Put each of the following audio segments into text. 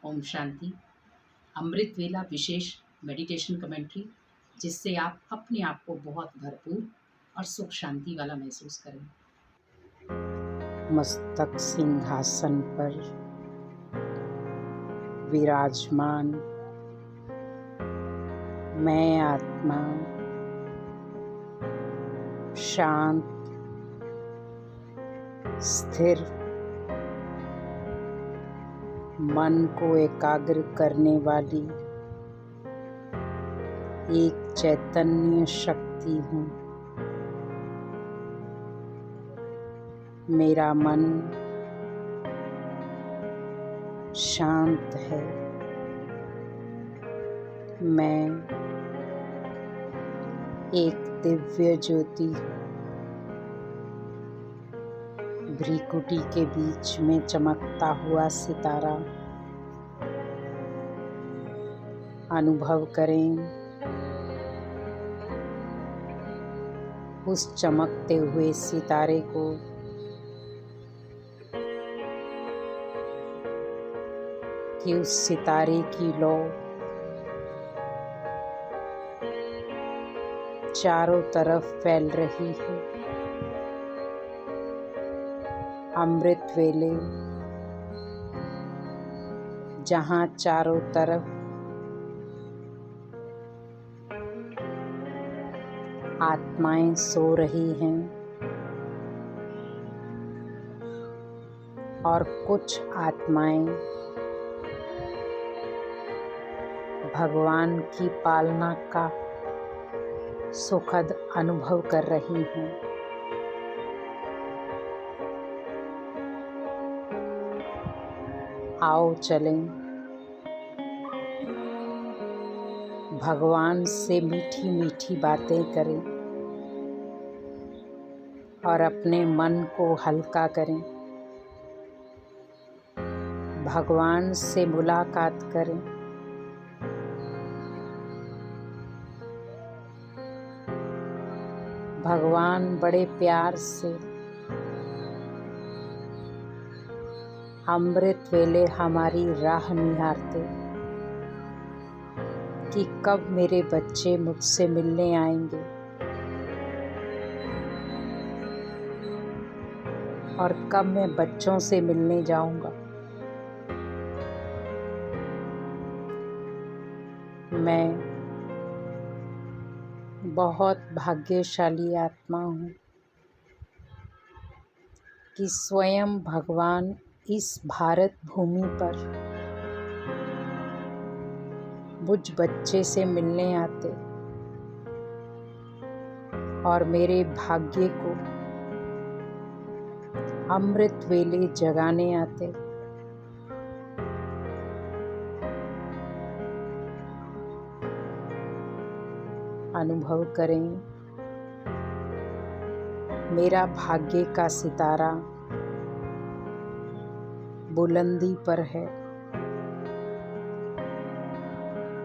ओम शांति। अमृत वेला विशेष meditation commentary, जिससे आप अपने आप को बहुत भरपूर और सुख शांति वाला महसूस करें। मस्तक सिंहासन पर विराजमान मैं आत्मा शांत, स्थिर, मन को एकाग्र करने वाली एक चैतन्य शक्ति हूँ। मेरा मन शांत है। मैं एक दिव्य ज्योति हूँ। भ्रिकुटी के बीच में चमकता हुआ सितारा अनुभव करें। उस चमकते हुए सितारे को कि उस सितारे की लौ चारों तरफ फैल रही है। अमृत वेले जहाँ चारों तरफ आत्माएं सो रही हैं और कुछ आत्माएं भगवान की पालना का सुखद अनुभव कर रही हैं। आओ चलें, भगवान से मीठी मीठी बातें करें और अपने मन को हल्का करें। भगवान से मुलाकात करें। भगवान बड़े प्यार से अमृत वेले हमारी राह निहारते कि कब मेरे बच्चे मुझसे मिलने आएंगे और कब मैं बच्चों से मिलने जाऊंगा। मैं बहुत भाग्यशाली आत्मा हूँ कि स्वयं भगवान इस भारत भूमि पर मुझ बच्चे से मिलने आते और मेरे भाग्य को अमृत वेले जगाने आते। अनुभव करें, मेरा भाग्य का सितारा बुलंदी पर है,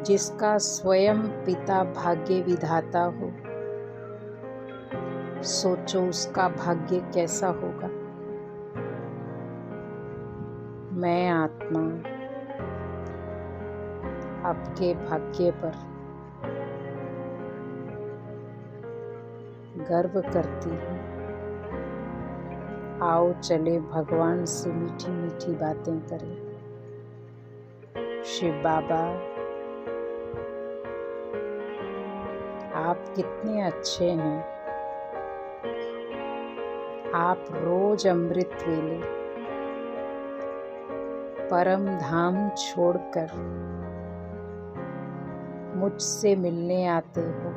जिसका स्वयं पिता भाग्य विधाता हो। सोचो उसका भाग्य कैसा होगा। मैं आत्मा आपके भाग्य पर गर्व करती हूँ। आओ चले भगवान से मीठी मीठी बातें करें। शिव बाबा, आप कितने अच्छे हैं। आप रोज अमृत वेले परम धाम छोड़कर मुझसे मिलने आते हो।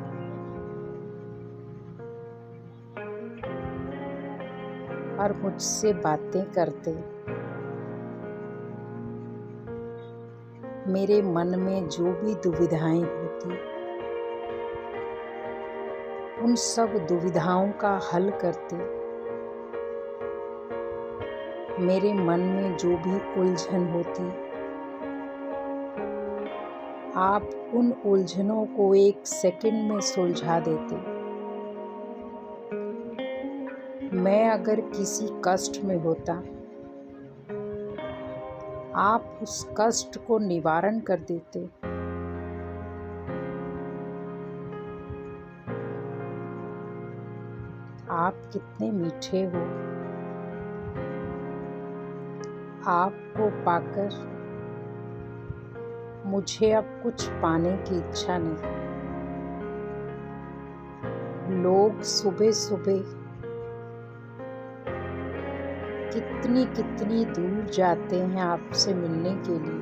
और मुझसे बातें करते मेरे मन में जो भी दुविधाएं होती, उन सब दुविधाओं का हल करते। मेरे मन में जो भी उलझन होती, आप उन उलझनों को 1 सेकंड में सुलझा देते। मैं अगर किसी कष्ट में होता आप उस कष्ट को निवारण कर देते। आप कितने मीठे हो। आपको पाकर मुझे अब कुछ पाने की इच्छा नहीं। लोग सुबह सुबह कितनी कितनी दूर जाते हैं आपसे मिलने के लिए,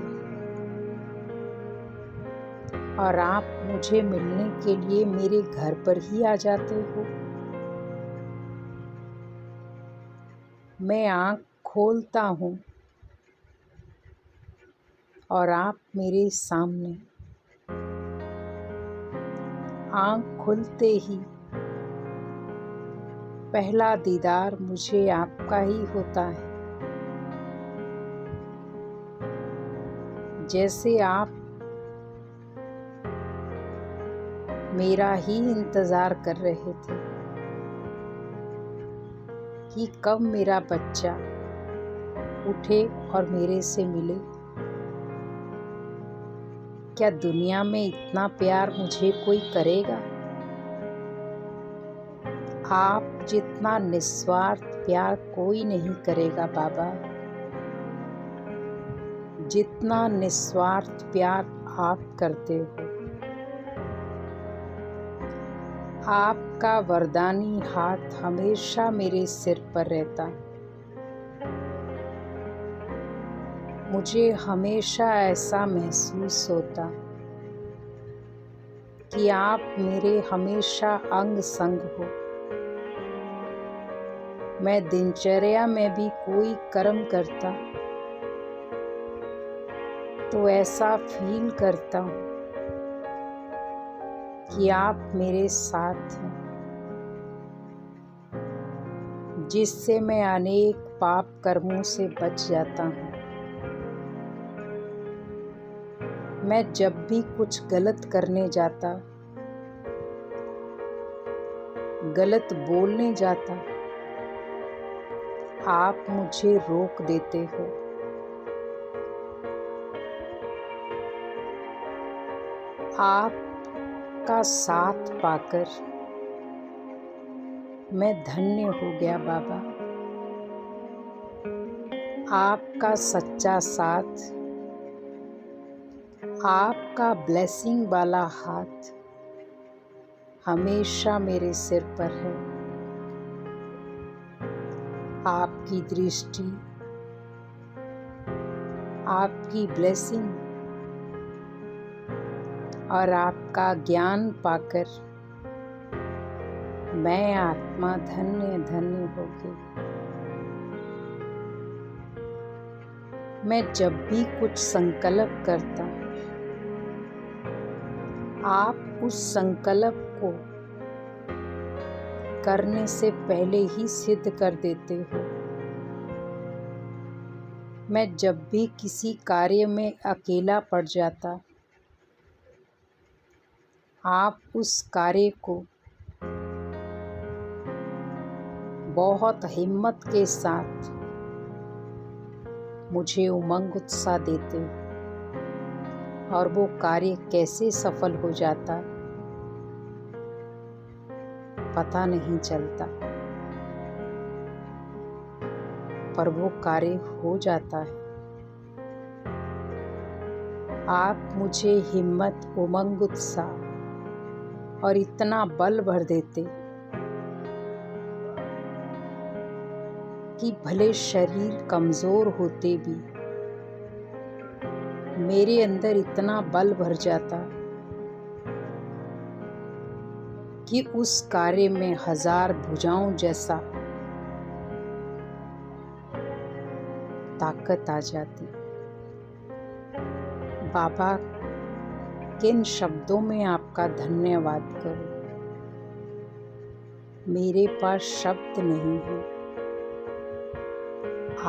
और आप मुझे मिलने के लिए मेरे घर पर ही आ जाते हो। मैं आँख खोलता हूँ और आप मेरे सामने। आँख खुलते ही पहला दीदार मुझे आपका ही होता है। जैसे आप मेरा ही इंतज़ार कर रहे थे कि कब मेरा बच्चा उठे और मेरे से मिले। क्या दुनिया में इतना प्यार मुझे कोई करेगा? आप जितना निस्वार्थ प्यार कोई नहीं करेगा बाबा। जितना निस्वार्थ प्यार आप करते हो। आपका वरदानी हाथ हमेशा मेरे सिर पर रहता। मुझे हमेशा ऐसा महसूस होता कि आप मेरे हमेशा अंग संग हो। मैं दिनचर्या में भी कोई कर्म करता तो ऐसा फील करता हूँ कि आप मेरे साथ हैं, जिससे मैं अनेक पाप कर्मों से बच जाता हूँ। मैं जब भी कुछ गलत करने जाता, गलत बोलने जाता, आप मुझे रोक देते हो। आपका साथ पाकर मैं धन्य हो गया बाबा। आपका सच्चा साथ, आपका ब्लेसिंग वाला हाथ हमेशा मेरे सिर पर है। आपकी दृष्टि, आपकी ब्लेसिंग और आपका ज्ञान पाकर मैं आत्मा धन्य धन्य हो गई। मैं जब भी कुछ संकल्प करता, आप उस संकल्प को करने से पहले ही सिद्ध कर देते हो। मैं जब भी किसी कार्य में अकेला पड़ जाता, आप उस कार्य को बहुत हिम्मत के साथ मुझे उमंग उत्साह देते, और वो कार्य कैसे सफल हो जाता पता नहीं चलता, पर वो कार्य हो जाता है। आप मुझे हिम्मत, उमंग, उत्साह और इतना बल भर देते कि भले शरीर कमज़ोर होते भी मेरे अंदर इतना बल भर जाता कि उस कार्य में 1000 भुजाओं जैसा ताकत आ जाती। बाबा, किन शब्दों में आपका धन्यवाद करूं? मेरे पास शब्द नहीं है।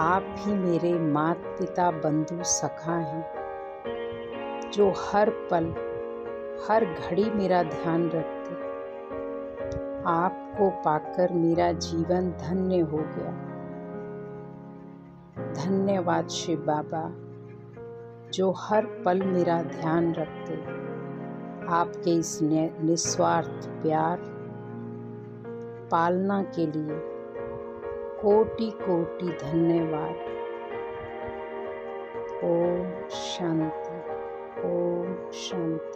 आप ही मेरे माता पिता, बंधु, सखा हैं, जो हर पल हर घड़ी मेरा ध्यान रखते। आपको पाकर मेरा जीवन धन्य हो गया। धन्यवाद शिव बाबा। जो हर पल मेरा ध्यान रखते। आपके इस निस्वार्थ प्यार पालना के लिए कोटि कोटि धन्यवाद। ओम शांति। ओम शांति।